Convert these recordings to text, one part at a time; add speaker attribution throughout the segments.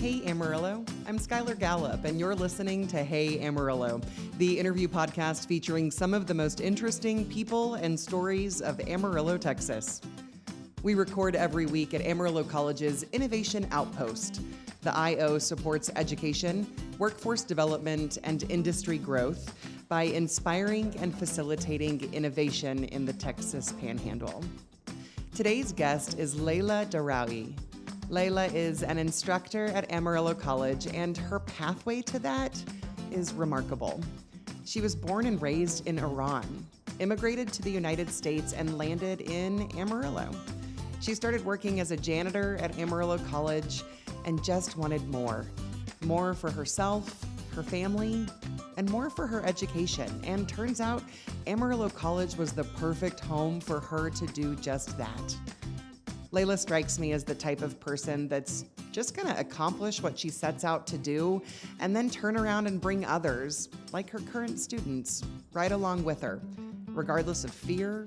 Speaker 1: Hey Amarillo, I'm Skylar Gallup, and you're listening to Hey Amarillo, the interview podcast featuring some of the most interesting people and stories of Amarillo, Texas. We record every week at Amarillo College's Innovation Outpost. The IO supports education, workforce development, and industry growth by inspiring and facilitating innovation in the Texas Panhandle. Today's guest is Leila Daraei. Leila is an instructor at Amarillo College, and her pathway to that is remarkable. She was born and raised in Iran, immigrated to the United States, and landed in Amarillo. She started working as a janitor at Amarillo College and just wanted more. More for herself, her family, and more for her education. And turns out Amarillo College was the perfect home for her to do just that. Leila strikes me as the type of person that's just gonna accomplish what she sets out to do and then turn around and bring others, like her current students, right along with her, regardless of fear,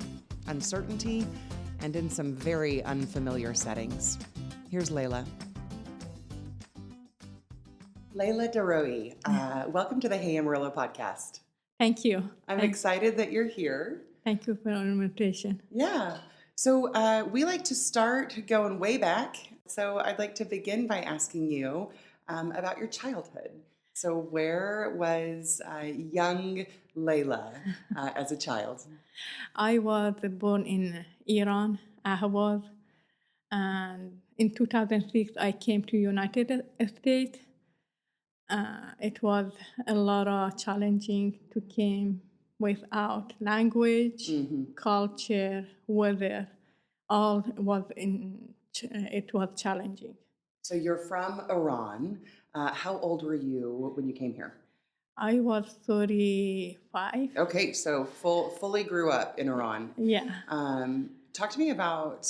Speaker 1: uncertainty, and in some very unfamiliar settings. Here's Leila. Leila Daraei, welcome to the Hey Amarillo podcast.
Speaker 2: Thank you.
Speaker 1: I'm excited that you're here.
Speaker 2: Thank you for the invitation.
Speaker 1: Yeah. So we like to start going way back. So I'd like to begin by asking you about your childhood. So where was young Leila as a child?
Speaker 2: I was born in Iran, Ahvaz, and in 2006 I came to United States. It was a lot of challenging to came without language, culture, weather. All was it was challenging.
Speaker 1: So you're from Iran. How old were you when you came here?
Speaker 2: I was 35.
Speaker 1: Okay, so fully grew up in Iran.
Speaker 2: Yeah.
Speaker 1: Talk to me about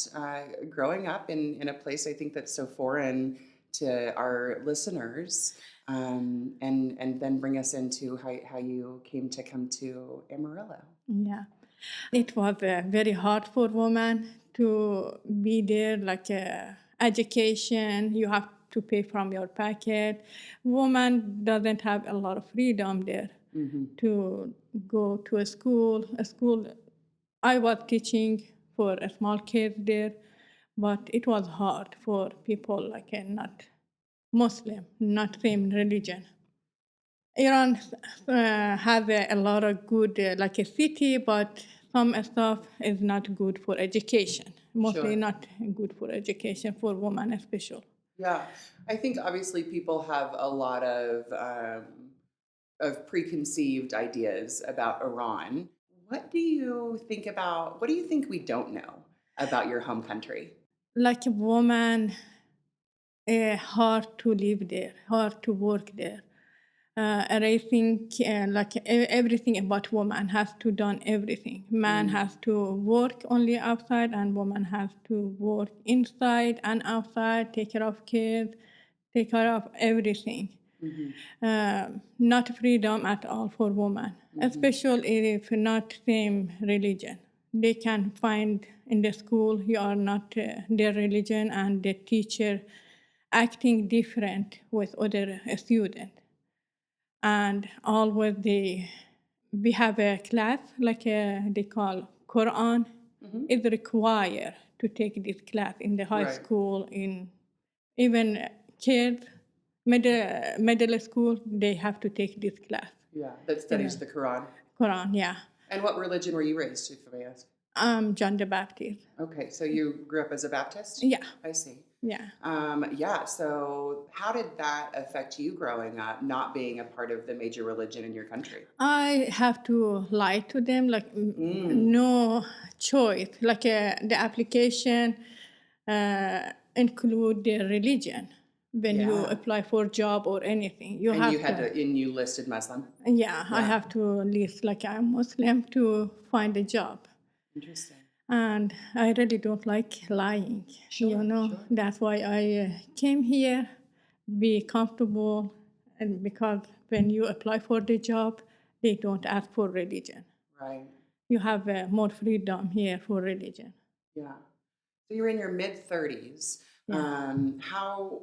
Speaker 1: growing up in a place I think that's so foreign to our listeners, and then bring us into how you came to Amarillo.
Speaker 2: Yeah. It was very hard for women to be there, like education, you have to pay from your pocket. Woman doesn't have a lot of freedom there to go to a school. I was teaching for a small kids there, but it was hard for people like not Muslim, not same religion. Iran has a lot of good, like a city, but some stuff is not good for education. Mostly not good for education for women, especially.
Speaker 1: Yeah, I think obviously people have a lot of preconceived ideas about Iran. What do you think we don't know about your home country?
Speaker 2: Like a woman, hard to live there, hard to work there. And I think everything about woman has to done everything. Man has to work only outside, and woman has to work inside and outside, take care of kids, take care of everything. Not freedom at all for women, especially if not same religion. They can find in the school you are not their religion, and the teacher acting different with other students. And always we have a class like they call Quran. It's required to take this class in the high school, in even kids, middle school, they have to take this class.
Speaker 1: Yeah, that studies the Quran.
Speaker 2: Quran, yeah.
Speaker 1: And what religion were you raised, if I may ask?
Speaker 2: John the Baptist.
Speaker 1: Okay, so you grew up as a Baptist?
Speaker 2: Yeah.
Speaker 1: I see.
Speaker 2: Yeah.
Speaker 1: So how did that affect you growing up, not being a part of the major religion in your country?
Speaker 2: I have to lie to them, like no choice. Like the application include their religion when you apply for job or anything.
Speaker 1: You listed Muslim?
Speaker 2: Yeah, I have to list like I'm Muslim to find a job.
Speaker 1: Interesting.
Speaker 2: And I really don't like lying, Sure. That's why I came here, be comfortable, and because when you apply for the job, they don't ask for religion.
Speaker 1: Right.
Speaker 2: You have more freedom here for religion.
Speaker 1: Yeah. So you're in your mid-30s How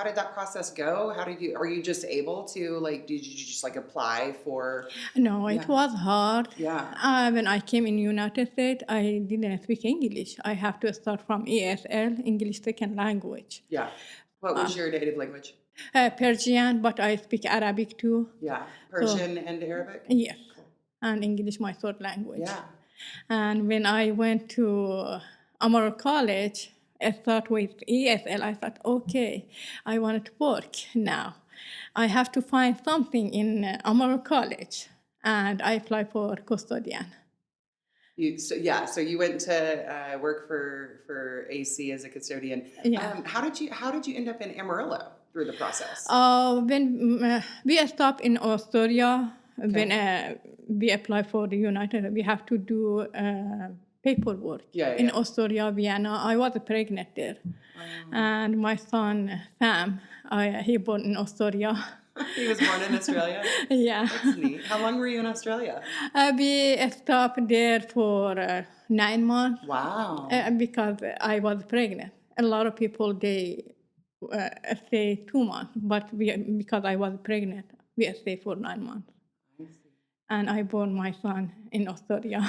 Speaker 1: did that process go? Are you just able to, like, did you just like apply for?
Speaker 2: No, it was hard.
Speaker 1: Yeah.
Speaker 2: When I came in United States, I didn't speak English. I have to start from ESL, English Second Language.
Speaker 1: Yeah. What was your native language?
Speaker 2: Persian, but I speak Arabic too.
Speaker 1: Yeah. Persian and Arabic?
Speaker 2: Yes. Cool. And English, my third language.
Speaker 1: Yeah.
Speaker 2: And when I went to Amarillo College, I start with ESL. I thought, okay, I wanted to work now. I have to find something in Amarillo College. And I applied for custodian.
Speaker 1: So you went to work for AC as a custodian.
Speaker 2: Yeah.
Speaker 1: How did you end up in Amarillo through the process?
Speaker 2: When we stopped in Astoria, when we apply for the United, we have to do paperwork. In Astoria, Vienna. I was pregnant there. And my son, Sam, he born in Astoria.
Speaker 1: He was born in Australia?
Speaker 2: Yeah.
Speaker 1: That's neat. How long were you in Australia?
Speaker 2: We stopped there for 9 months.
Speaker 1: Wow.
Speaker 2: Because I was pregnant. A lot of people, they stay 2 months. But because I was pregnant, we stay for 9 months.
Speaker 1: I see.
Speaker 2: And I born my son in Australia.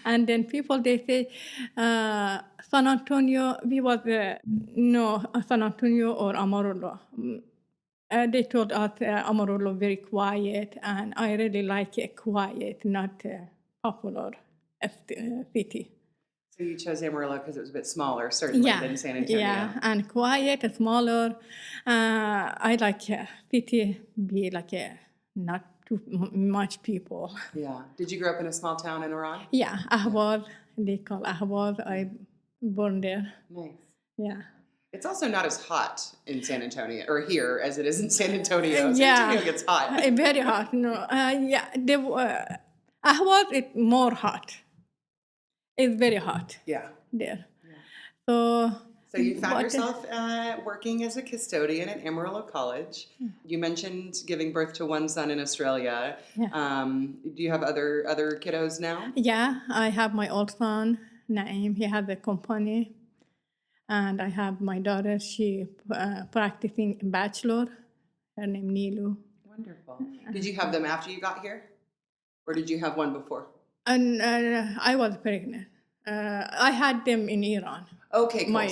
Speaker 2: And then people, they say, San Antonio, we was, San Antonio or Amarillo. They told us Amarillo very quiet, and I really like a quiet, not popular city.
Speaker 1: So you chose Amarillo because it was a bit smaller, certainly, than San Antonio.
Speaker 2: Yeah, and quiet, smaller. I like city be like not too much people.
Speaker 1: Yeah. Did you grow up in a small town in Iran?
Speaker 2: Yeah, Ahwaz. They call Ahwaz. I born there.
Speaker 1: Nice.
Speaker 2: Yeah.
Speaker 1: It's also not as hot in San Antonio, or here, as it is in San Antonio. San Antonio gets hot.
Speaker 2: Very hot. No, Ahwaz is more hot. It's very hot.
Speaker 1: Yeah.
Speaker 2: There.
Speaker 1: Yeah. So you found yourself working as a custodian at Amarillo College. You mentioned giving birth to one son in Australia.
Speaker 2: Yeah.
Speaker 1: Do you have other kiddos now?
Speaker 2: Yeah, I have my old son, Naeem. He has a company. And I have my daughter. She practicing bachelor. Her name Nilu.
Speaker 1: Wonderful. Did you have them after you got here? Or did you have one before?
Speaker 2: And I was pregnant. I had them in Iran.
Speaker 1: Okay, cool.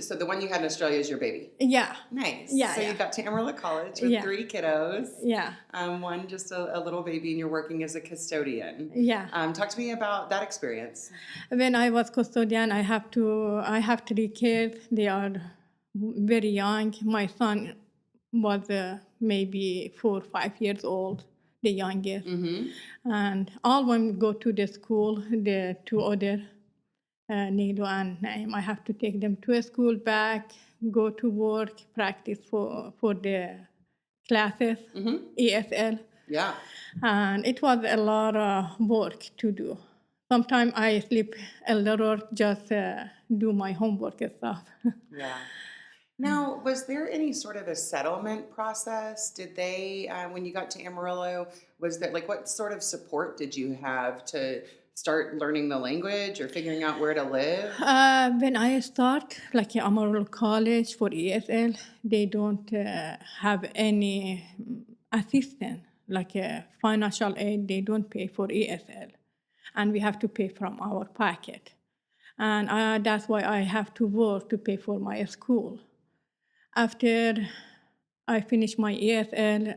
Speaker 1: So the one you had in Australia is your baby?
Speaker 2: Yeah.
Speaker 1: Nice.
Speaker 2: Yeah.
Speaker 1: So you got to Amarillo College with 3 kiddos.
Speaker 2: Yeah.
Speaker 1: One just a little baby, and you're working as a custodian.
Speaker 2: Yeah.
Speaker 1: Talk to me about that experience.
Speaker 2: When I was custodian, I have 3 kids. They are very young. My son was maybe 4 or 5 years old, the youngest. Mm-hmm. And all of them go to the school, the 2 other, Nilu and Naeem. I have to take them to a school back, go to work, practice for the classes, ESL.
Speaker 1: Yeah.
Speaker 2: And it was a lot of work to do. Sometimes I sleep a little, just do my homework and stuff.
Speaker 1: Yeah. Now, was there any sort of a settlement process? Did they, when you got to Amarillo, was there, like, what sort of support did you have to start learning the language or figuring out where to live?
Speaker 2: When I start, like Amarillo College for ESL, they don't have any assistance, like financial aid. They don't pay for ESL, and we have to pay from our pocket. And that's why I have to work to pay for my school. After I finish my ESL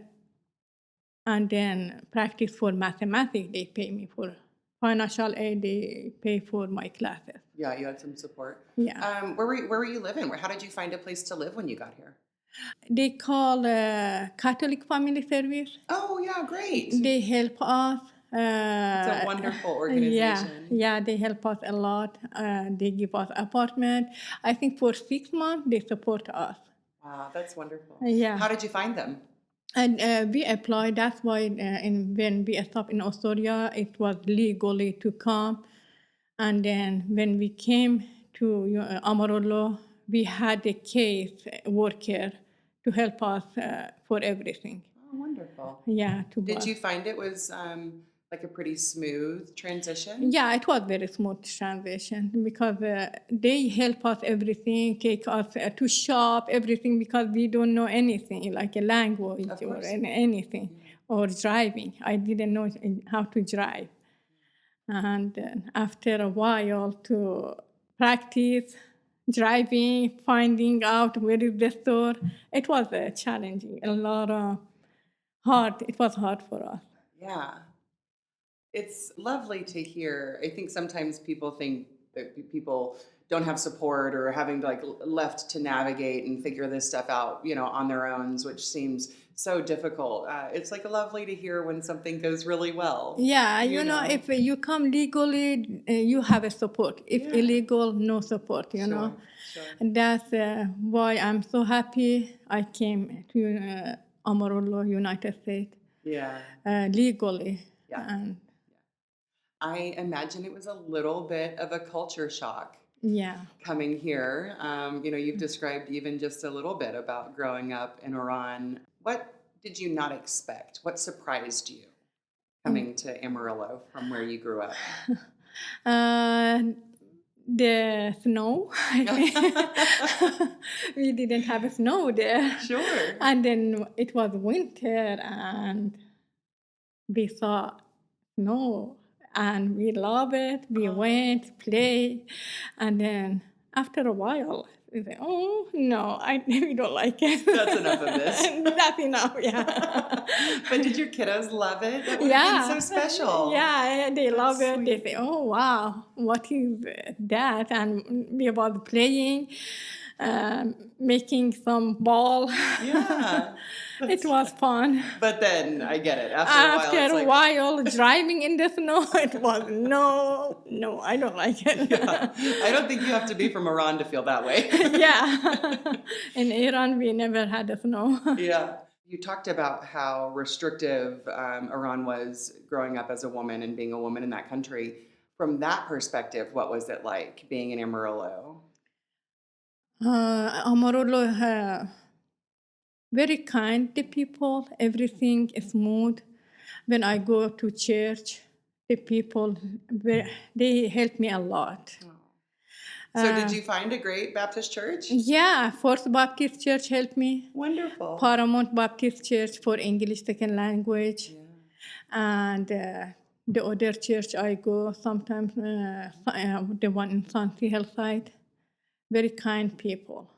Speaker 2: and then practice for mathematics, they pay me for financial aid, they pay for my classes.
Speaker 1: Yeah, you had some support.
Speaker 2: Yeah.
Speaker 1: Where were you living? How did you find a place to live when you got here?
Speaker 2: They call Catholic Family Service.
Speaker 1: Oh, yeah, great.
Speaker 2: They help us.
Speaker 1: It's a wonderful organization.
Speaker 2: Yeah, they help us a lot. They give us apartment. I think for 6 months, they support us.
Speaker 1: Wow, that's wonderful.
Speaker 2: Yeah.
Speaker 1: How did you find them?
Speaker 2: And we applied. That's why when we stopped in Astoria, it was legally to come. And then when we came to Amarillo, we had a case worker to help us for everything.
Speaker 1: Oh, wonderful.
Speaker 2: Yeah.
Speaker 1: Did you find it was like a pretty smooth transition?
Speaker 2: Yeah, it was very smooth transition because they help us everything, take us to shop, everything, because we don't know anything, like a language or anything, or driving. I didn't know how to drive. And after a while to practice driving, finding out where is the store, it was challenging, a lot of hard. It was hard for us.
Speaker 1: Yeah. It's lovely to hear. I think sometimes people think that people don't have support or having to like left to navigate and figure this stuff out, on their own, which seems so difficult. It's like lovely to hear when something goes really well.
Speaker 2: Yeah, if you come legally, you have a support. If illegal, no support, know.
Speaker 1: Sure.
Speaker 2: And that's why I'm so happy I came to Amarillo, United States.
Speaker 1: Yeah.
Speaker 2: Legally.
Speaker 1: Yeah. I imagine it was a little bit of a culture shock.
Speaker 2: Yeah.
Speaker 1: Coming here. You've described even just a little bit about growing up in Iran. What did you not expect? What surprised you coming to Amarillo from where you grew up?
Speaker 2: The snow. We didn't have snow there.
Speaker 1: Sure.
Speaker 2: And then it was winter and we saw snow. And we love it. We went, play, and then after a while, we say, "Oh no, we don't like it."
Speaker 1: That's enough of this.
Speaker 2: That's enough, yeah.
Speaker 1: But did your kiddos love it? That would have been so special.
Speaker 2: Yeah, they love it. They say, "Oh wow, what is that?" And we were playing, making some ball.
Speaker 1: Yeah.
Speaker 2: It was fun.
Speaker 1: But then I get it.
Speaker 2: After a while, driving in the snow, it was no, I don't like it.
Speaker 1: Yeah. I don't think you have to be from Iran to feel that way.
Speaker 2: Yeah. In Iran, we never had the snow.
Speaker 1: Yeah. You talked about how restrictive Iran was growing up as a woman and being a woman in that country. From that perspective, what was it like being in Amarillo?
Speaker 2: Amarillo, very kind to people. Everything is smooth. When I go to church, the people, they help me a lot.
Speaker 1: Oh. So did you find a great Baptist church?
Speaker 2: Yeah, First Baptist Church helped me.
Speaker 1: Wonderful.
Speaker 2: Paramount Baptist Church for English second language. Yeah. And the other church I go sometimes, the one in Santi Hillside, very kind people.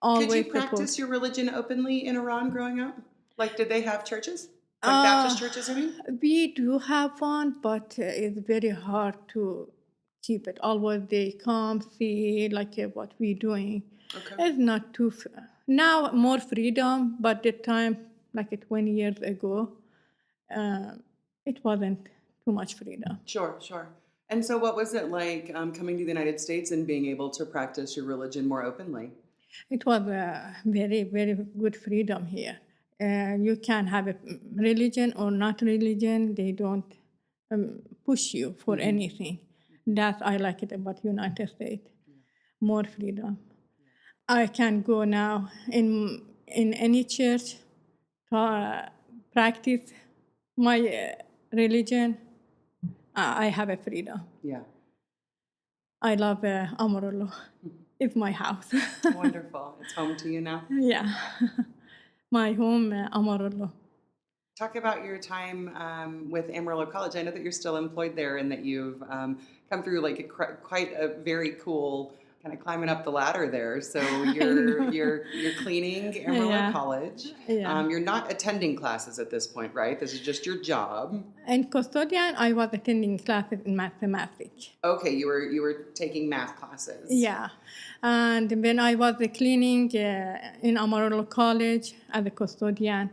Speaker 1: Could you practice your religion openly in Iran growing up? Like, did they have churches? Like Baptist churches, I mean?
Speaker 2: We do have one, but it's very hard to keep it. Always they come, see, like what we're doing. Okay. It's not too... Now, more freedom, but the time, like 20 years ago, it wasn't too much freedom.
Speaker 1: Sure. And so what was it like coming to the United States and being able to practice your religion more openly?
Speaker 2: It was a very, very good freedom here. You can have a religion or not religion. They don't push you for anything. That I like it about United States. More freedom. I can go now in any church to practice my religion. I have a freedom.
Speaker 1: Yeah.
Speaker 2: I love Amarillo. It's my house.
Speaker 1: Wonderful. It's home to you now?
Speaker 2: Yeah. My home, Amarillo.
Speaker 1: Talk about your time with Amarillo College. I know that you're still employed there and that you've come through like quite a very cool kind of climbing up the ladder there. So you're cleaning Amarillo College. Yeah. You're not attending classes at this point, right? This is just your job.
Speaker 2: In custodian, I was attending classes in mathematics.
Speaker 1: Okay, you were taking math classes.
Speaker 2: Yeah, and when I was cleaning in Amarillo College as a custodian,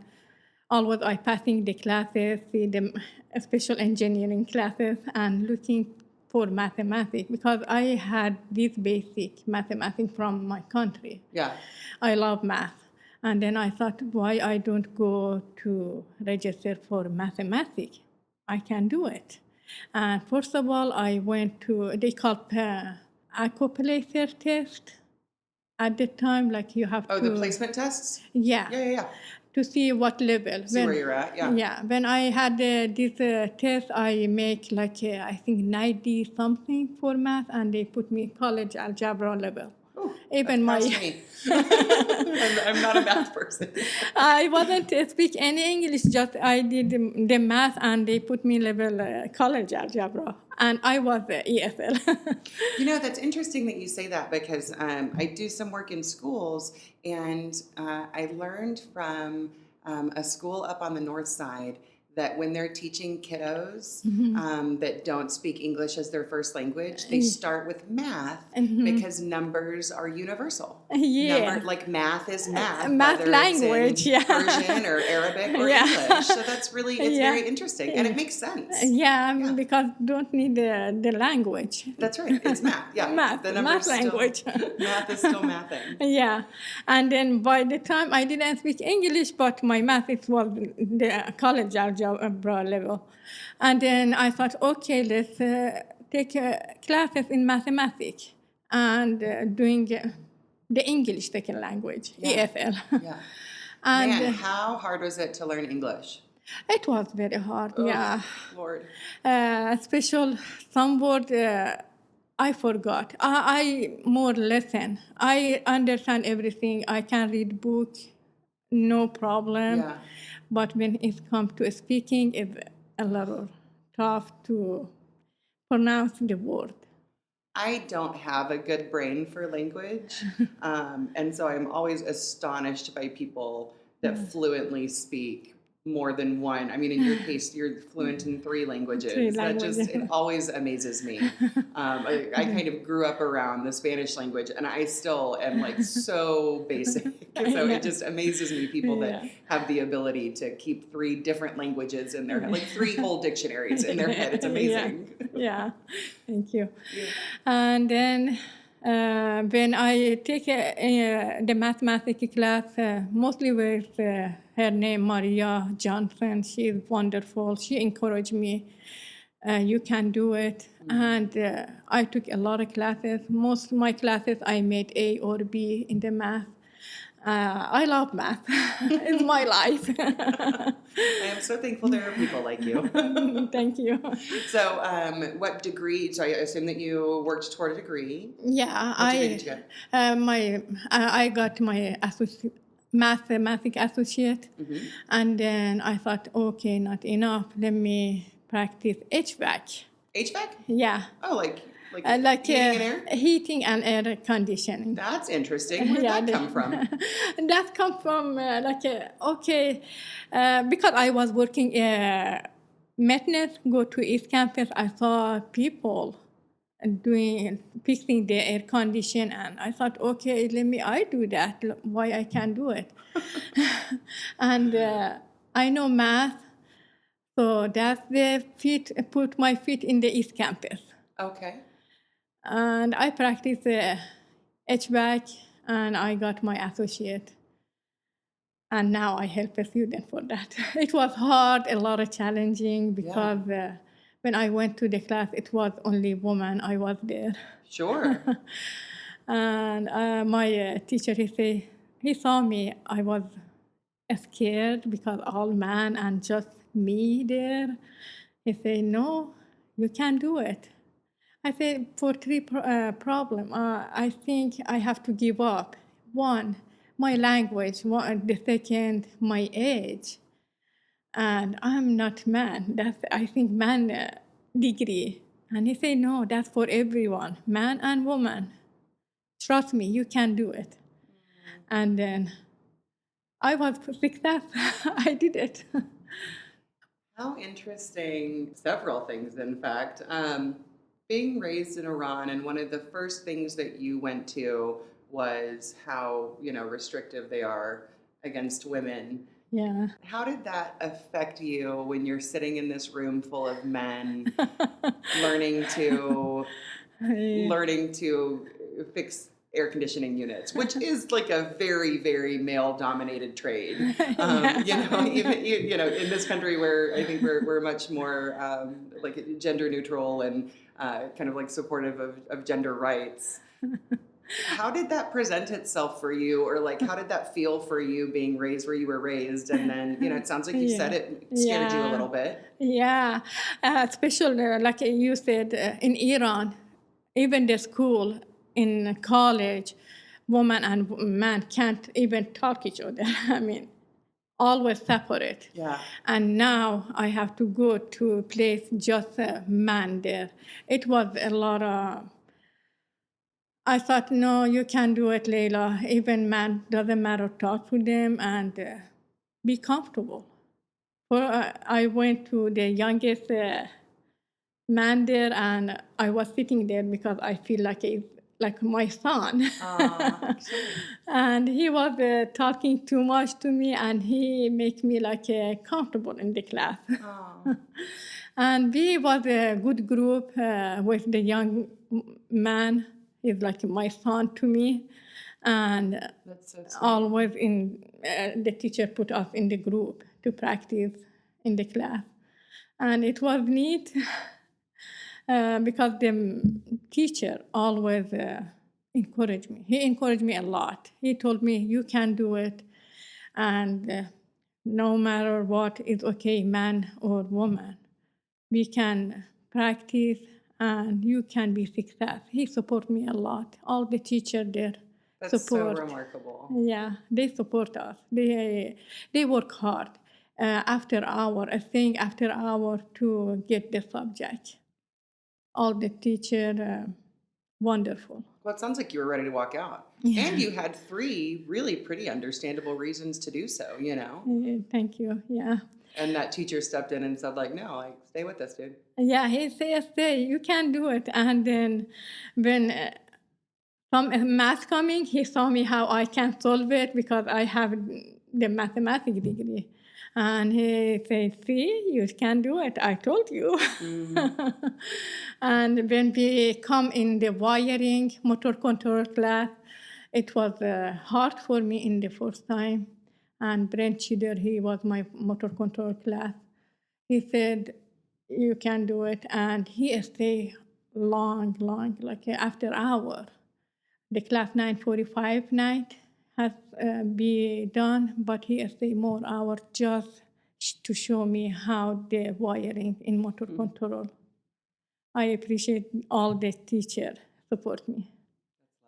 Speaker 2: always I passing the classes, see the special engineering classes, and looking for mathematics because I had this basic mathematics from my country.
Speaker 1: Yeah.
Speaker 2: I love math. And then I thought, why I don't go to register for mathematics? I can do it. And first of all, I went to, they called accoplacer test. At the time, like you have
Speaker 1: to... Oh, the placement tests?
Speaker 2: Yeah.
Speaker 1: Yeah.
Speaker 2: to see what level.
Speaker 1: See where you're at, yeah.
Speaker 2: Yeah, when I had this test, I make like, I think 90 something for math, and they put me college algebra level.
Speaker 1: Ooh,
Speaker 2: Even
Speaker 1: that's
Speaker 2: my...
Speaker 1: past me. I'm not a math person.
Speaker 2: I wasn't speak any English, just I did the math, and they put me level college algebra, and I was ESL.
Speaker 1: You know, that's interesting that you say that, because I do some work in schools, and I learned from a school up on the north side that when they're teaching kiddos that don't speak English as their first language, they start with math because numbers are universal.
Speaker 2: Yeah.
Speaker 1: Like math is math.
Speaker 2: Math
Speaker 1: whether
Speaker 2: language,
Speaker 1: it's in
Speaker 2: yeah.
Speaker 1: Persian or Arabic or English. So that's really, it's very interesting. And it makes sense.
Speaker 2: Yeah, because don't need the language.
Speaker 1: That's right. It's math. Yeah.
Speaker 2: Math,
Speaker 1: the
Speaker 2: math language.
Speaker 1: Math is still mathing.
Speaker 2: Yeah. And then by the time I didn't speak English, but my math, it was the college algebra level. And then I thought, okay, let's take classes in mathematics and doing the English second language, ESL.
Speaker 1: Yeah.
Speaker 2: And
Speaker 1: Man, how hard was it to learn English?
Speaker 2: it was very hard, yeah.
Speaker 1: Lord.
Speaker 2: Special some word I forgot. I more listen. I understand everything. I can read book, no problem.
Speaker 1: Yeah.
Speaker 2: But when it comes to speaking, it's a little tough to pronounce the word.
Speaker 1: I don't have a good brain for language. And so I'm always astonished by people that fluently speak more than one. I mean, in your case, you're fluent in 3 languages. It always amazes me. I kind of grew up around the Spanish language, and I still am like so basic. So it just amazes me, people that have the ability to keep 3 different languages in their head, like 3 whole dictionaries in their head. It's amazing.
Speaker 2: Yeah. Thank you. Yeah. And then when I take the mathematics class, mostly with her name, Maria Johnson, she is wonderful. She encouraged me, you can do it. And I took a lot of classes. Most of my classes, I made A or B in the math. I love math. It's my life.
Speaker 1: I am so thankful there are people like you.
Speaker 2: Thank you.
Speaker 1: So, what degree? So, I assume that you worked toward a degree.
Speaker 2: Yeah,
Speaker 1: What degree did you get?
Speaker 2: I got my mathematics associate, and then I thought, okay, not enough. Let me practice HVAC.
Speaker 1: HVAC?
Speaker 2: Yeah.
Speaker 1: Oh, like
Speaker 2: heating and air conditioning.
Speaker 1: That's interesting. Where did that come from?
Speaker 2: That come from because I was working maintenance, go to East Campus. I saw people fixing the air condition, and I thought, okay, I do that. Why I can't do it? And I know math, so that's put my feet in the East Campus.
Speaker 1: Okay.
Speaker 2: And I practiced HVAC, and I got my associate. And now I help a student for that. It was hard, a lot of challenging, because when I went to the class, it was only women. I was there.
Speaker 1: Sure.
Speaker 2: And my teacher, he saw me. I was scared because all men and just me there. He said, no, you can't do it. I said, for 3 problems, I think I have to give up. 1, my language. The second, my age. And I'm not man. That's, I think, man degree. And he said, no, that's for everyone, man and woman. Trust me, you can do it. And then I was success. I did it.
Speaker 1: How interesting. Several things, in fact. Being raised in Iran, and one of the first things that you went to was how, restrictive they are against women.
Speaker 2: Yeah.
Speaker 1: How did that affect you when you're sitting in this room full of men, learning to fix air conditioning units, which is like a very, very male-dominated trade. Even in this country where I think we're much more like gender neutral and kind of like supportive of gender rights. How did that present itself for you, or like how did that feel for you being raised where you were raised? And then, it sounds like you said
Speaker 2: Yeah.
Speaker 1: it scared you a
Speaker 2: Yeah.
Speaker 1: little bit.
Speaker 2: Yeah. Especially, like you said, in Iran, even the school, in college, woman and man can't even talk each other. I mean, always separate.
Speaker 1: Yeah.
Speaker 2: And now I have to go to a place just a man there. It was a lot of. I thought, no, you can do it, Leila. Even man, doesn't matter. Talk to them and be comfortable. I went to the youngest man there, and I was sitting there because I feel like it's like my son.
Speaker 1: Sure.
Speaker 2: And he was talking too much to me, and he make me like comfortable in the class.
Speaker 1: Oh,
Speaker 2: And we was a good group with the young man. He's like my son to me, and
Speaker 1: that's so sweet.
Speaker 2: always in the teacher put us in the group to practice in the class, and it was neat because the teacher always encouraged me. He encouraged me a lot. He told me, you can do it, and no matter what, it's okay, man or woman. We can practice, and you can be success. He support me a lot. All the teacher there
Speaker 1: That's
Speaker 2: support.
Speaker 1: so remarkable.
Speaker 2: Yeah, they support us. They work hard after hour, staying after hour to get the subject. All the teacher, wonderful.
Speaker 1: Well, it sounds like you were ready to walk out.
Speaker 2: Yeah.
Speaker 1: And you had 3 really pretty understandable reasons to do so,
Speaker 2: Thank you. Yeah.
Speaker 1: And that teacher stepped in and said, like, no, like, stay with us, dude.
Speaker 2: Yeah, he says, "Stay, you can do it." And then when some math coming, he saw me how I can solve it because I have the mathematics degree. And he said, see, you can do it. I told you. And when we come in the wiring motor control class, it was hard for me in the first time. And Brent Chider, he was my motor control class. He said, you can do it. And he stayed long, like after hour. The class 9:45 night has been done, but he stayed more hours just to show me how the wiring in motor control. I appreciate all the teacher support me.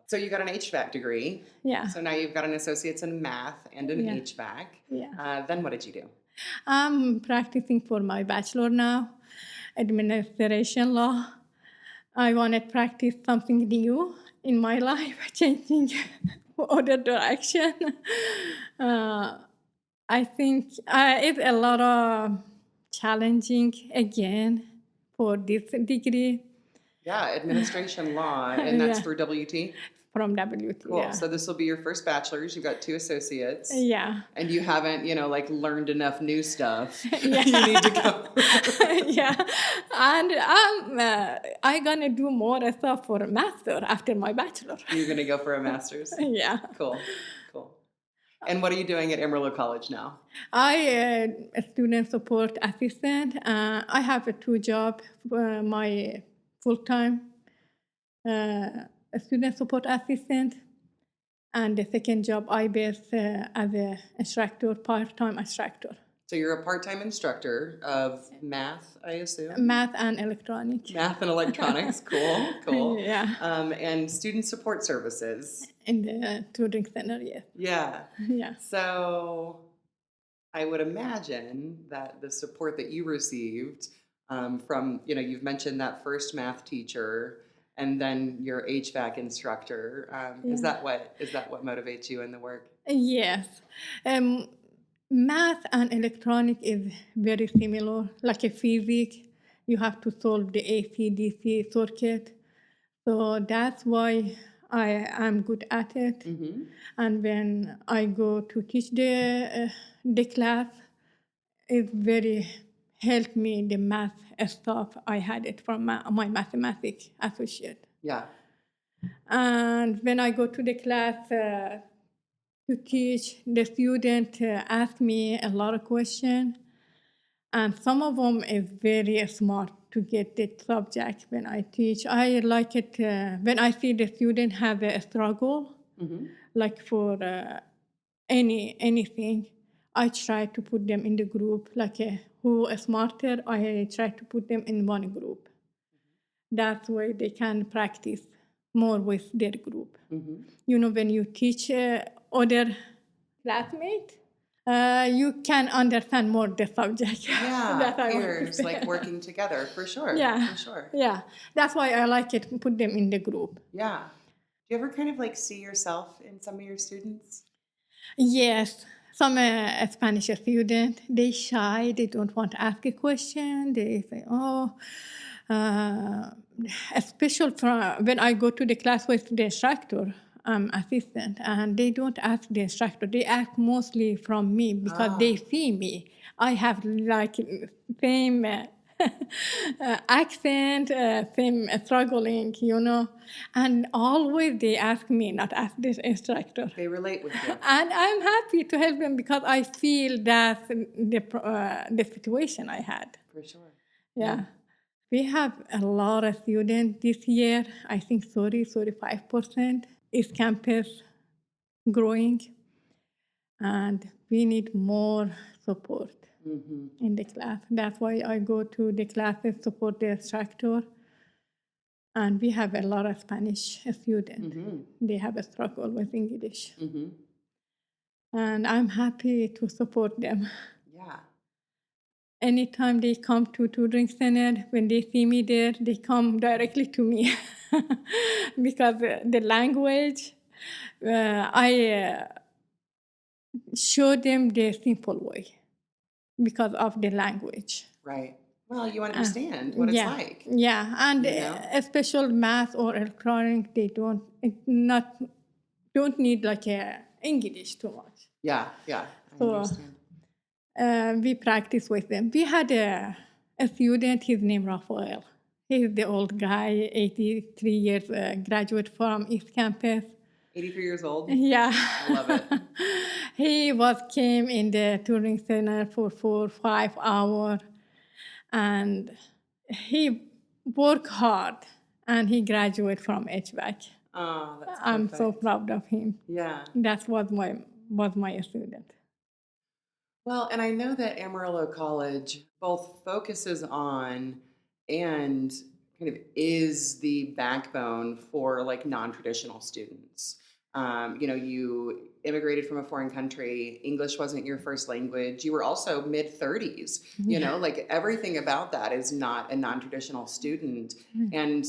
Speaker 1: So you got an HVAC degree.
Speaker 2: Yeah.
Speaker 1: So now you've got an associate's in math and an
Speaker 2: Yeah.
Speaker 1: HVAC.
Speaker 2: Yeah.
Speaker 1: Then what did you do?
Speaker 2: I'm practicing for my bachelor now, administration law. I want to practice something new in my life, changing other direction. I think it's a lot of challenging again for this degree.
Speaker 1: Yeah, administration law, and that's
Speaker 2: Yeah.
Speaker 1: for WT?
Speaker 2: From WT.
Speaker 1: Cool.
Speaker 2: Yeah.
Speaker 1: So this will be your first bachelor's. You've got 2 associates.
Speaker 2: Yeah.
Speaker 1: And you haven't, like learned enough new stuff.
Speaker 2: Yeah.
Speaker 1: You need to go.
Speaker 2: Yeah. And I'm going to do more stuff for a master after my bachelor.
Speaker 1: You're going to go for a master's?
Speaker 2: Yeah.
Speaker 1: Cool. And what are you doing at Amarillo College now?
Speaker 2: I a student support assistant. I have 2 jobs. My full-time a student support assistant, and the second job I based as an instructor, part-time instructor.
Speaker 1: So you're a part-time instructor of math, I assume?
Speaker 2: Math and electronics.
Speaker 1: Math and electronics. Cool.
Speaker 2: Yeah.
Speaker 1: And student support services.
Speaker 2: In the tutoring center, yes.
Speaker 1: Yeah.
Speaker 2: Yeah.
Speaker 1: So I would imagine that the support that you received from, you've mentioned that first math teacher and then your HVAC instructor. Is that what motivates you in the work?
Speaker 2: Yes. Math and electronic is very similar, like a physics. You have to solve the AC/DC circuit. So that's why I am good at it.
Speaker 1: Mm-hmm.
Speaker 2: And when I go to teach the class, it very helped me, the math stuff. I had it from my mathematics associate.
Speaker 1: Yeah.
Speaker 2: And when I go to the class to teach, the student ask me a lot of questions. And some of them is very smart to get the subject when I teach. I like it when I see the student have a struggle, like for anything. I try to put them in the group, like who is smarter, I try to put them in one group. That way they can practice more with their group. You know, when you teach other classmates, you can understand more the subject.
Speaker 1: Yeah,
Speaker 2: That I want to
Speaker 1: peers,
Speaker 2: say.
Speaker 1: like working together, for sure.
Speaker 2: Yeah,
Speaker 1: For sure.
Speaker 2: yeah. That's why I like it. Put them in the group.
Speaker 1: Yeah. Do you ever kind of like see yourself in some of your students?
Speaker 2: Yes, some Spanish student, they shy, they don't want to ask a question. They say, oh, especially when I go to the class with the instructor, assistant, and they don't ask the instructor. They ask mostly from me because they see me. I have like same accent, same struggling, you know, and always they ask me, not ask this instructor.
Speaker 1: They relate with you.
Speaker 2: And I'm happy to help them because I feel that's the situation I had.
Speaker 1: For sure.
Speaker 2: Yeah. We have a lot of students this year. I think 35% is campus growing. And we need more support in the class. That's why I go to the classes, support the instructor. And we have a lot of Spanish students. They have a struggle with English. And I'm happy to support them.
Speaker 1: Yeah.
Speaker 2: Anytime they come to tutoring center, when they see me there, they come directly to me because the language, I show them the simple way because of the language.
Speaker 1: Right. Well, you understand what it's like.
Speaker 2: Yeah, and
Speaker 1: You know?
Speaker 2: special math or electronic, they don't need like English too much.
Speaker 1: Yeah, I
Speaker 2: So,
Speaker 1: understand.
Speaker 2: We practice with them. We had a student, his name Rafael. He's the old guy, 83 years, graduate from East Campus.
Speaker 1: 83 years old?
Speaker 2: Yeah.
Speaker 1: I love it.
Speaker 2: He came in the touring center for 4 or 5 hours, and he worked hard, and he graduated from HVAC.
Speaker 1: Oh, that's perfect.
Speaker 2: I'm so proud of him.
Speaker 1: Yeah.
Speaker 2: That was my student.
Speaker 1: Well, and I know that Amarillo College both focuses on and kind of is the backbone for like non-traditional students. You immigrated from a foreign country. English wasn't your first language. You were also mid-30s. Like everything about that is not a non-traditional student. And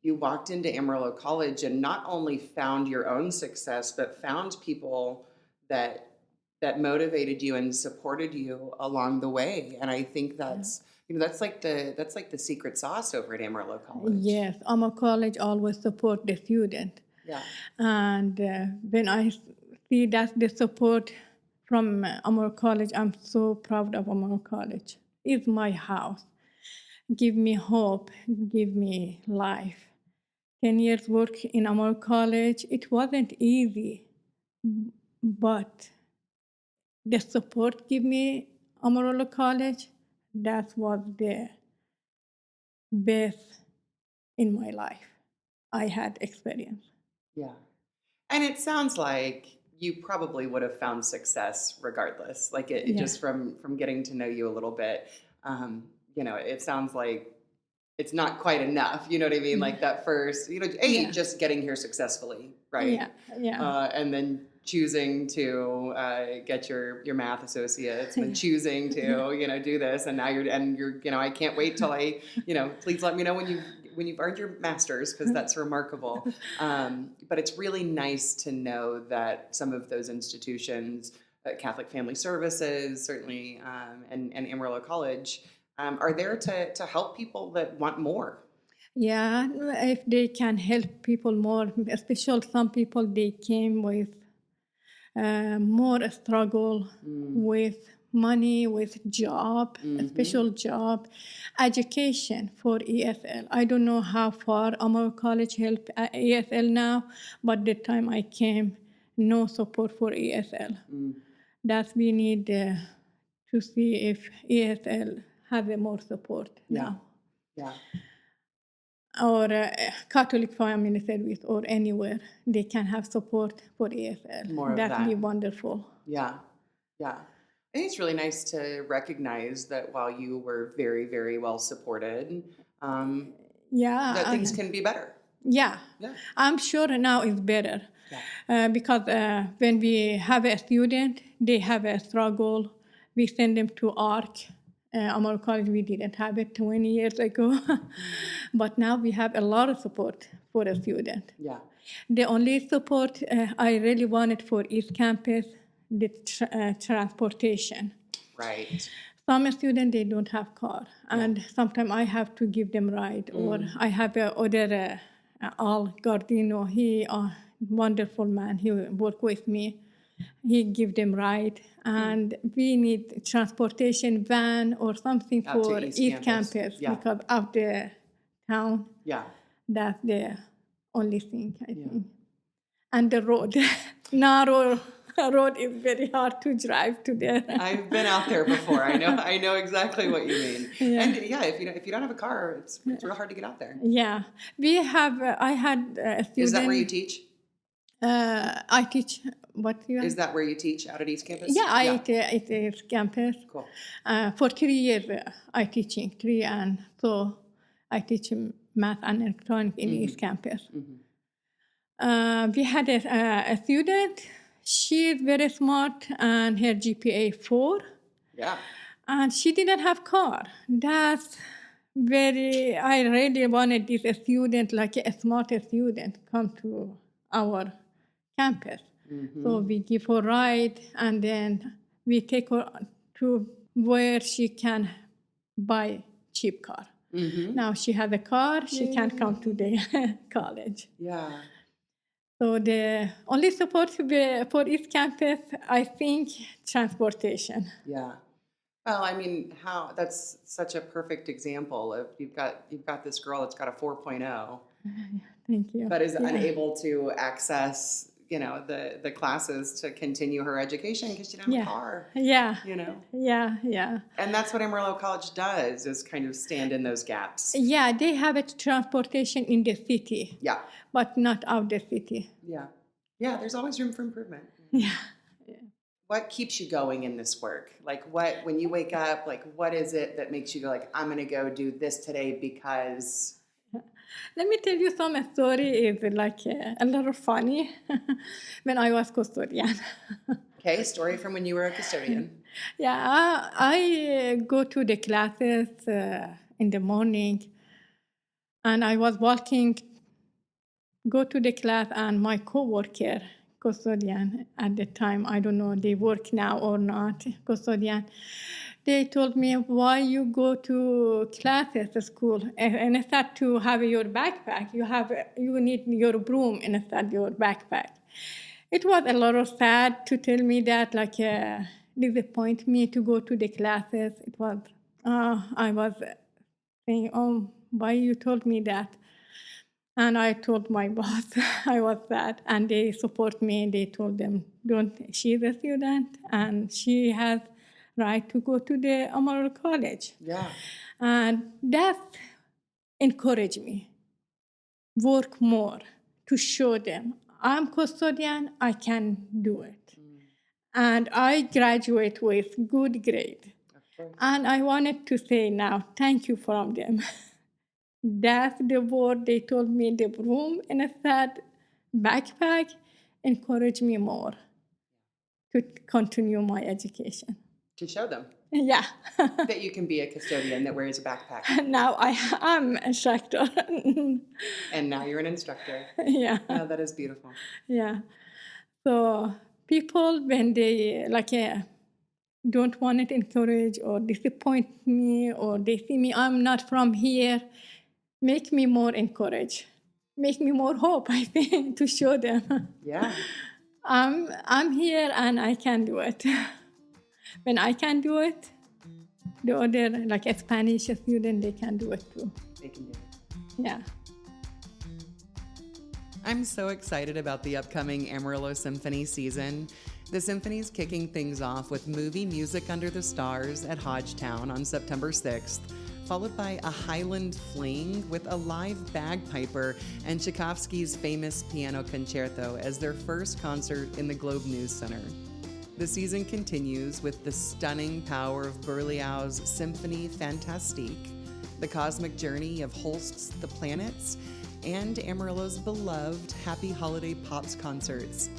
Speaker 1: you walked into Amarillo College and not only found your own success, but found people that motivated you and supported you along the way. And I think that's like the secret sauce over at Amarillo College.
Speaker 2: Yes, Amarillo College always support the student.
Speaker 1: Yeah.
Speaker 2: And when I see that the support from Amarillo College, I'm so proud of Amarillo College. It's my house. Give me hope, give me life. 10 years work in Amarillo College, it wasn't easy, but the support give me Amarillo College, that was the best in my life. I had experience.
Speaker 1: Yeah. And it sounds like you probably would have found success regardless. Like just from getting to know you a little bit, it sounds like it's not quite enough. You know what I mean? Like that first, just getting here successfully, right?
Speaker 2: Yeah.
Speaker 1: And then choosing to get your math associates, and then choosing to do this, and now you're I can't wait till please let me know when you've earned your master's, because that's remarkable. But it's really nice to know that some of those institutions, Catholic Family Services, certainly, and Amarillo College, are there to help people that want more.
Speaker 2: Yeah, if they can help people more, especially some people, they came with more struggle with money, with job, a special job, education for ESL. I don't know how far Amarillo College helped ESL now, but the time I came, no support for ESL. That we need to see if ESL has more support now.
Speaker 1: Yeah.
Speaker 2: or Catholic Family Service or anywhere, they can have support for EFL.
Speaker 1: More of
Speaker 2: That'd
Speaker 1: that.
Speaker 2: be wonderful.
Speaker 1: Yeah. Yeah. I think it's really nice to recognize that while you were very, very well supported, that things can be better.
Speaker 2: Yeah,
Speaker 1: Yeah.
Speaker 2: I'm sure now it's better.
Speaker 1: Yeah.
Speaker 2: Because when we have a student, they have a struggle, we send them to ARC. Amarillo College, we didn't have it 20 years ago. But now we have a lot of support for a student.
Speaker 1: Yeah.
Speaker 2: The only support I really wanted for East Campus, the transportation.
Speaker 1: Right.
Speaker 2: Some students, they don't have car, and sometimes I have to give them ride, or I have other Al Gardino, he a wonderful man, he work with me. He give them ride, and we need transportation van or something
Speaker 1: Out to
Speaker 2: for
Speaker 1: East
Speaker 2: Campus
Speaker 1: Yeah.
Speaker 2: because of the town.
Speaker 1: Yeah.
Speaker 2: That's the only thing, I think. And the road, narrow road is very hard to drive to there.
Speaker 1: I've been out there before. I know exactly what you mean.
Speaker 2: Yeah.
Speaker 1: And yeah, if you don't have a car, it's real hard to get out there.
Speaker 2: Yeah, we have. I had a student.
Speaker 1: Is that where you teach?
Speaker 2: I teach. What you?
Speaker 1: Is that where you teach out at East Campus?
Speaker 2: Yeah, I teach at campus.
Speaker 1: Cool.
Speaker 2: For 3 years, I teaching 3, and so I teach math and electronics in East Campus. We had a student. She is very smart, and her GPA 4.
Speaker 1: Yeah.
Speaker 2: And she didn't have car. That's very. I really wanted this student, like a smart student, come to our campus. So we give her ride, and then we take her to where she can buy cheap car. Now she has a car, she can't come to the college.
Speaker 1: Yeah.
Speaker 2: So the only support for East Campus, I think, transportation.
Speaker 1: Yeah. Well, I mean, that's such a perfect example of you've got this girl that's got a 4.0.
Speaker 2: Thank you.
Speaker 1: But is unable to access, the classes to continue her education because she doesn't have a car.
Speaker 2: Yeah.
Speaker 1: Yeah. And that's what Amarillo College does, is kind of stand in those gaps.
Speaker 2: Yeah, they have a transportation in the city.
Speaker 1: Yeah.
Speaker 2: But not out the city.
Speaker 1: Yeah. Yeah, there's always room for improvement.
Speaker 2: Yeah.
Speaker 1: What keeps you going in this work? Like when you wake up, like what is it that makes you go like, I'm going to go do this today because...
Speaker 2: Let me tell you some story. It's like a little funny. When I was custodian.
Speaker 1: Okay, story from when you were a custodian.
Speaker 2: Yeah, I go to the classes in the morning, and I was walking, go to the class, and my co-worker, custodian at the time, I don't know, they work now or not, custodian, they told me, why you go to classes at school? And instead to have your backpack, you need your broom instead your backpack. It was a little sad to tell me that, like, disappoint me to go to the classes. It was, I was saying, oh, why you told me that? And I told my boss I was sad, and they support me. They told them, she's a student, and she has right to go to the Amarillo College.
Speaker 1: Yeah.
Speaker 2: And that encouraged me. Work more to show them I'm custodian, I can do it. And I graduate with good grade. And I wanted to say now, thank you from them. That's the word they told me, the room and a sad backpack encouraged me more to continue my education.
Speaker 1: To show them.
Speaker 2: Yeah.
Speaker 1: That you can be a custodian that wears a backpack.
Speaker 2: Now I'm an instructor.
Speaker 1: And now you're an instructor.
Speaker 2: Yeah.
Speaker 1: Oh, that is beautiful.
Speaker 2: Yeah. So people, when they don't want to encourage or disappoint me, or they see me, I'm not from here, make me more encouraged. Make me more hope, I think, to show them.
Speaker 1: Yeah.
Speaker 2: I'm here and I can do it. When I can do it, the other, like a Spanish student, they can do it too.
Speaker 1: They can do it.
Speaker 2: Yeah.
Speaker 1: I'm so excited about the upcoming Amarillo Symphony season. The Symphony's kicking things off with movie Music Under the Stars at Hodgetown on September 6th, followed by a Highland Fling with a live bagpiper and Tchaikovsky's famous piano concerto as their first concert in the Globe News Center. The season continues with the stunning power of Berlioz's Symphonie Fantastique, the cosmic journey of Holst's The Planets, and Amarillo's beloved Happy Holiday Pops concerts.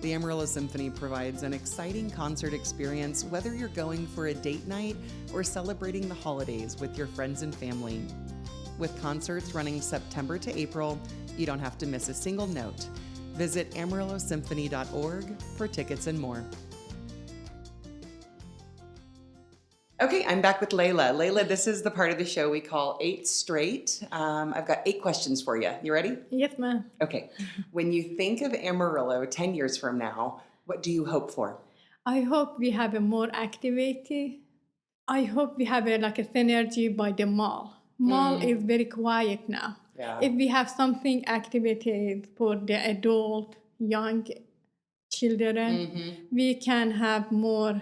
Speaker 1: The Amarillo Symphony provides an exciting concert experience whether you're going for a date night or celebrating the holidays with your friends and family. With concerts running September to April, you don't have to miss a single note. Visit amarillosymphony.org for tickets and more. Okay, I'm back with Leila. Leila, this is the part of the show we call 8 Straight. I've got 8 questions for you. You ready?
Speaker 2: Yes, ma'am.
Speaker 1: Okay. When you think of Amarillo 10 years from now, what do you hope for?
Speaker 2: I hope we have a more activity. I hope we have a synergy by the mall. Mall is very quiet now.
Speaker 1: Yeah.
Speaker 2: If we have something activities for the adult, young children, we can have more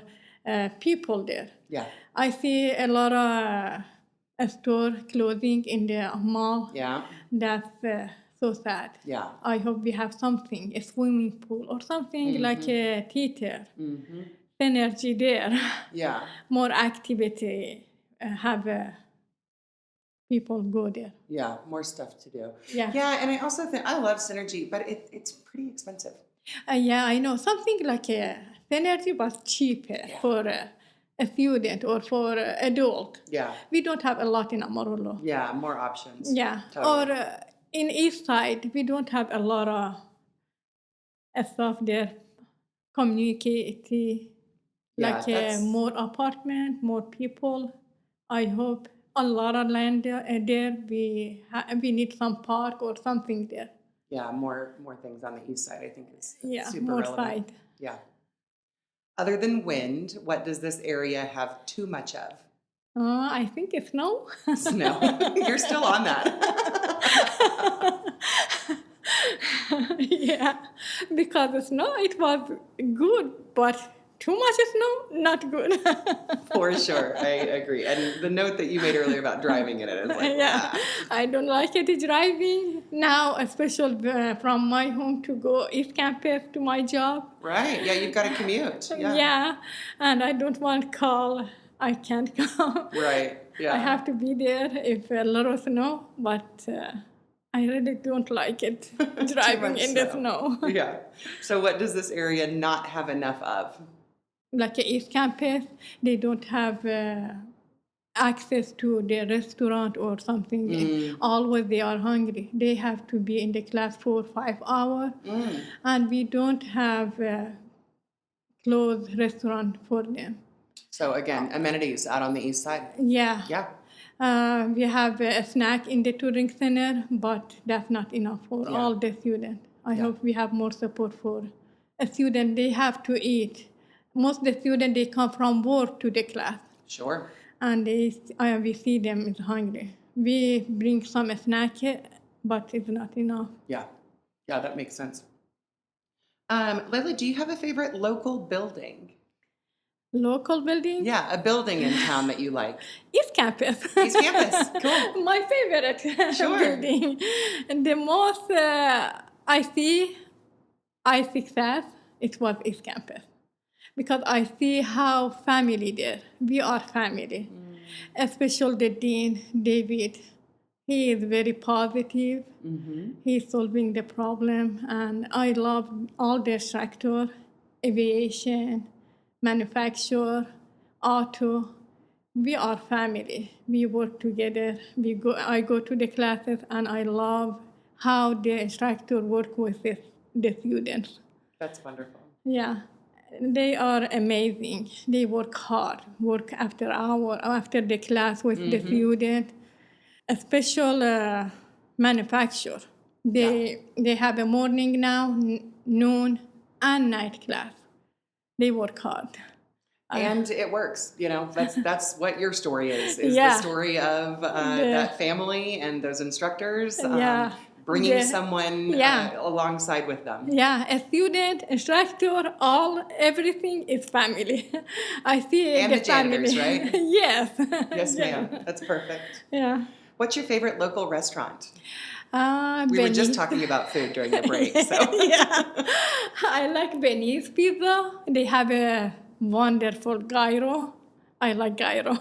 Speaker 2: people there.
Speaker 1: Yeah.
Speaker 2: I see a lot of store closing in the mall.
Speaker 1: Yeah.
Speaker 2: That's so sad.
Speaker 1: Yeah.
Speaker 2: I hope we have something, a swimming pool or something like a theater. Energy there.
Speaker 1: Yeah.
Speaker 2: More activity. Have people go there.
Speaker 1: Yeah. More stuff to do.
Speaker 2: Yeah.
Speaker 1: Yeah. And I also think I love Synergy, but it's pretty expensive.
Speaker 2: Yeah, I know. Something like a Synergy but cheaper for a student or for adult.
Speaker 1: Yeah.
Speaker 2: We don't have a lot in Amarillo.
Speaker 1: Yeah. More options.
Speaker 2: Yeah.
Speaker 1: Totally.
Speaker 2: Or in East Side, we don't have a lot of stuff there. Community, more apartment, more people. I hope a lot of land there. We need some park or something there.
Speaker 1: Yeah, more things on the east side, I think is super
Speaker 2: more
Speaker 1: relevant.
Speaker 2: side.
Speaker 1: Yeah. Other than wind, what does this area have too much of?
Speaker 2: I think it's snow.
Speaker 1: Snow. You're still on that.
Speaker 2: Yeah, because the snow, it was good, but too much snow, not good.
Speaker 1: For sure, I agree. And the note that you made earlier about driving in it is like,
Speaker 2: yeah, I don't like it driving now, especially from my home to go East Campus to my job.
Speaker 1: Right, yeah, you've got to commute.
Speaker 2: Yeah, and I don't want to call. I can't come.
Speaker 1: Right, yeah.
Speaker 2: I have to be there if a lot of snow, but I really don't like it, driving in the snow.
Speaker 1: Yeah. So what does this area not have enough of?
Speaker 2: Like East Campus, they don't have access to the restaurant or something. Always they are hungry. They have to be in the class for 5 hours. And we don't have a closed restaurant for them.
Speaker 1: So again, amenities out on the east side.
Speaker 2: Yeah.
Speaker 1: Yeah.
Speaker 2: We have a snack in the touring center, but that's not enough for all the students. I hope we have more support for a student. They have to eat. Most of the students, they come from work to the class.
Speaker 1: Sure.
Speaker 2: And we see them is hungry. We bring some snack, but it's not enough.
Speaker 1: Yeah. Yeah, that makes sense. Leila, do you have a favorite local building?
Speaker 2: Local building?
Speaker 1: Yeah, a building in town that you like.
Speaker 2: East Campus.
Speaker 1: East Campus, cool.
Speaker 2: My favorite building. And the most I success, it was East Campus. Because I see how family there. We are family. Especially the Dean, David. He is very positive. He's solving the problem. And I love all the sector, aviation, manufacture, auto. We are family. We work together. I go to the classes, and I love how the instructor work with the students.
Speaker 1: That's wonderful.
Speaker 2: Yeah, they are amazing. They work hard, work after hour, after the class with the student. A special manufacture. They have a morning now, noon, and night class. They work hard.
Speaker 1: And it works, that's what your story is the story of that family and those instructors bringing someone alongside with them.
Speaker 2: Yeah, a student, instructor, everything is family. I see
Speaker 1: and the janitors,
Speaker 2: family.
Speaker 1: Right?
Speaker 2: Yes.
Speaker 1: Yes, ma'am. That's perfect.
Speaker 2: Yeah.
Speaker 1: What's your favorite local restaurant? We were just talking about food during the break. So.
Speaker 2: Yeah. I like Venice pizza. They have a wonderful gyro. I like gyro.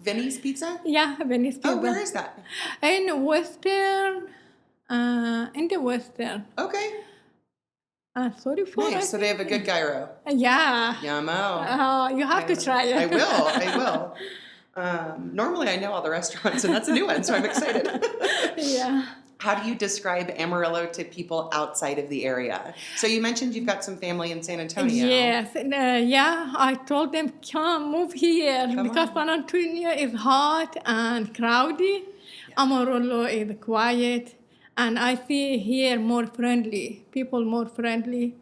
Speaker 1: Venice pizza?
Speaker 2: Yeah, Venice pizza.
Speaker 1: Oh, where is that?
Speaker 2: In the Western.
Speaker 1: Okay.
Speaker 2: Sorry for
Speaker 1: Nice. So they have a good gyro.
Speaker 2: Yeah.
Speaker 1: Yummo.
Speaker 2: You have to try it.
Speaker 1: I will. Normally I know all the restaurants, and that's a new one, so I'm excited.
Speaker 2: Yeah.
Speaker 1: How do you describe Amarillo to people outside of the area? So you mentioned you've got some family in San Antonio.
Speaker 2: Yes. I told them, come, move here. Because San Antonio is hot and crowded. Yeah. Amarillo is quiet. And I see here more friendly, people more friendly.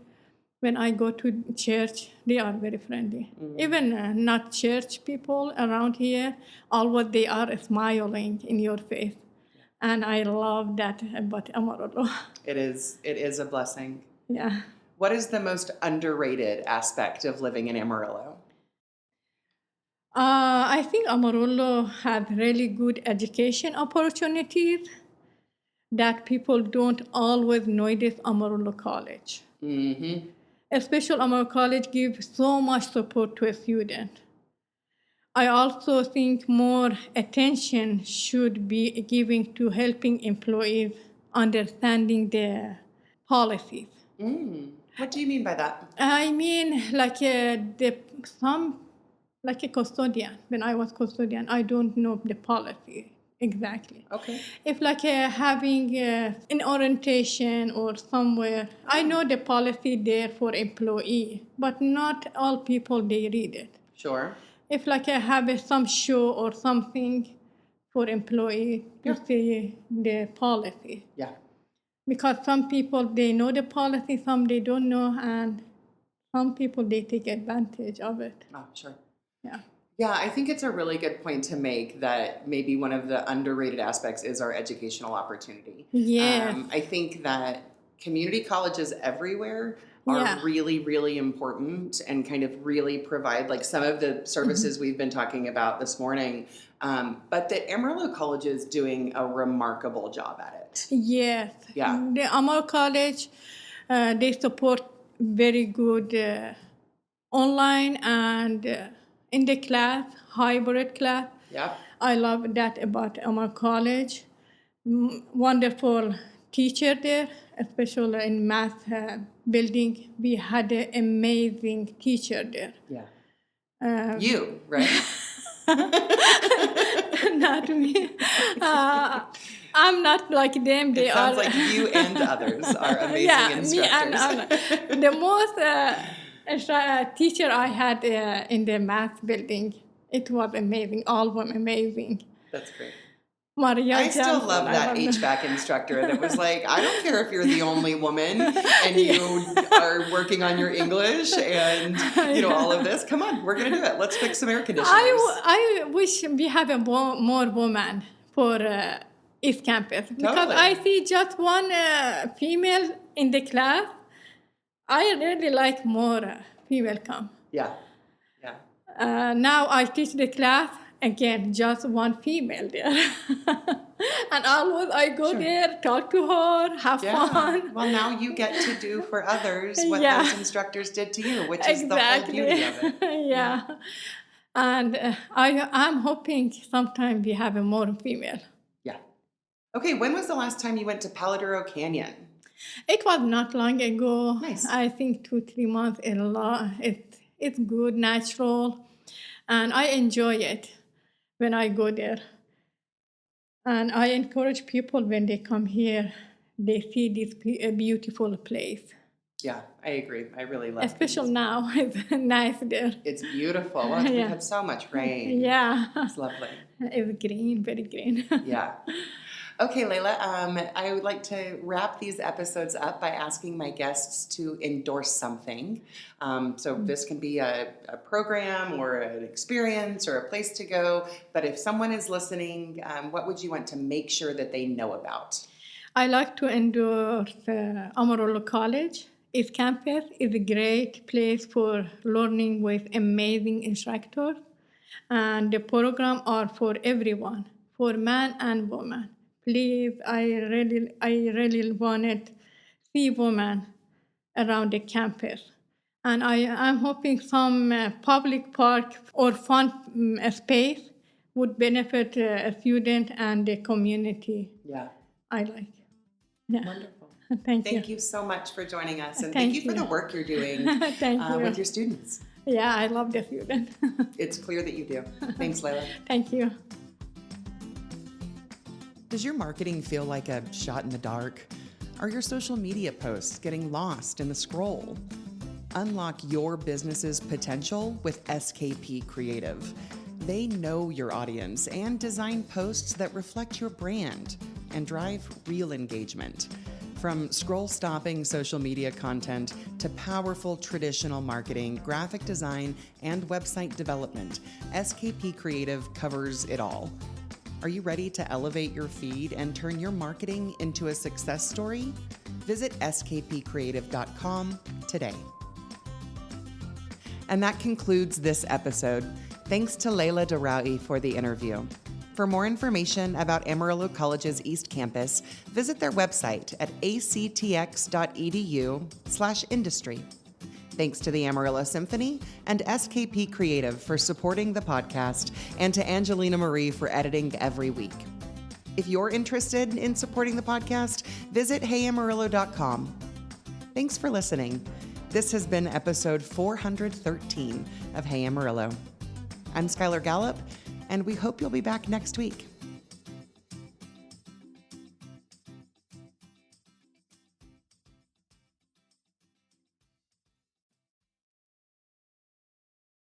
Speaker 2: When I go to church, they are very friendly. Even not church people around here, always they are smiling in your face. And I love that about Amarillo.
Speaker 1: It is a blessing.
Speaker 2: Yeah.
Speaker 1: What is the most underrated aspect of living in Amarillo?
Speaker 2: I think Amarillo has really good education opportunities that people don't always notice Amarillo College.
Speaker 1: Mm-hmm.
Speaker 2: Especially Amarillo College gives so much support to a student. I also think more attention should be given to helping employees understanding their policies.
Speaker 1: What do you mean by that?
Speaker 2: I mean, like a custodian. When I was custodian, I don't know the policy exactly.
Speaker 1: Okay.
Speaker 2: If having an orientation or somewhere, I know the policy there for employee, but not all people they read it.
Speaker 1: Sure.
Speaker 2: If have some show or something for employee to see the policy.
Speaker 1: Yeah.
Speaker 2: Because some people, they know the policy, some they don't know, and some people, they take advantage of it.
Speaker 1: Oh, sure.
Speaker 2: Yeah.
Speaker 1: Yeah, I think it's a really good point to make that maybe one of the underrated aspects is our educational opportunity.
Speaker 2: Yes.
Speaker 1: I think that community colleges everywhere are really, really important and kind of really provide some of the services we've been talking about this morning. But the Amarillo College is doing a remarkable job at it.
Speaker 2: Yes.
Speaker 1: Yeah.
Speaker 2: The Amarillo College, they support very good online and in the class, hybrid class.
Speaker 1: Yeah.
Speaker 2: I love that about Amarillo College. Wonderful teacher there, especially in math building. We had an amazing teacher there.
Speaker 1: Yeah. You, right?
Speaker 2: Not me. I'm not like them. They
Speaker 1: sounds like you and others are amazing instructors.
Speaker 2: Me and the most teacher I had in the math building, it was amazing. All of them amazing.
Speaker 1: That's great.
Speaker 2: Maria
Speaker 1: I still love that HVAC instructor that was like, I don't care if you're the only woman and you are working on your English and all of this. Come on, we're gonna do it. Let's fix some air conditioners.
Speaker 2: I wish we have more women for East Campus because I see just one female in the class. I really like more female come.
Speaker 1: Yeah.
Speaker 2: Now I teach the class. Again, just one female there. And always I go there, talk to her, have fun.
Speaker 1: Well, now you get to do for others what those instructors did to you, which is the whole beauty of it.
Speaker 2: Yeah. And I'm hoping sometime we have a more female.
Speaker 1: Yeah. Okay, when was the last time you went to Paladuro Canyon?
Speaker 2: It was not long ago.
Speaker 1: Nice.
Speaker 2: I think 2-3 months. It's good, natural, and I enjoy it when I go there. And I encourage people when they come here, they see this beautiful place.
Speaker 1: Yeah, I agree. I really love it.
Speaker 2: Especially now, it's nice there.
Speaker 1: It's beautiful. Well, we've had so much rain.
Speaker 2: Yeah.
Speaker 1: It's lovely.
Speaker 2: It's green, very green.
Speaker 1: Yeah. Okay, Leila, I would like to wrap these episodes up by asking my guests to endorse something. So this can be a program or an experience or a place to go. But if someone is listening, what would you want to make sure that they know about?
Speaker 2: I like to endorse Amarillo College. Its campus is a great place for learning with amazing instructors, and the program are for everyone, for man and woman. Please, I really wanted to see women around the campus. And I'm hoping some public park or fun space would benefit a student and the community.
Speaker 1: Yeah.
Speaker 2: I like. Yeah.
Speaker 1: Wonderful.
Speaker 2: Thank you.
Speaker 1: Thank you so much for joining us, and
Speaker 2: Thank
Speaker 1: thank you for
Speaker 2: you.
Speaker 1: the work you're doing
Speaker 2: Thank you.
Speaker 1: with your students.
Speaker 2: Yeah, I love the student.
Speaker 1: It's clear that you do. Thanks, Leila.
Speaker 2: Thank you.
Speaker 1: Does your marketing feel like a shot in the dark? Are your social media posts getting lost in the scroll? Unlock your business's potential with SKP Creative. They know your audience and design posts that reflect your brand and drive real engagement. From scroll-stopping social media content to powerful traditional marketing, graphic design, and website development, SKP Creative covers it all. Are you ready to elevate your feed and turn your marketing into a success story? Visit skpcreative.com today. And that concludes this episode. Thanks to Leila Daraei for the interview. For more information about Amarillo College's East Campus, visit their website at actx.edu/industry. Thanks to the Amarillo Symphony and SKP Creative for supporting the podcast, and to Angelina Marie for editing every week. If you're interested in supporting the podcast, visit heyamarillo.com. Thanks for listening. This has been episode 413 of Hey Amarillo. I'm Skylar Gallup, and we hope you'll be back next week.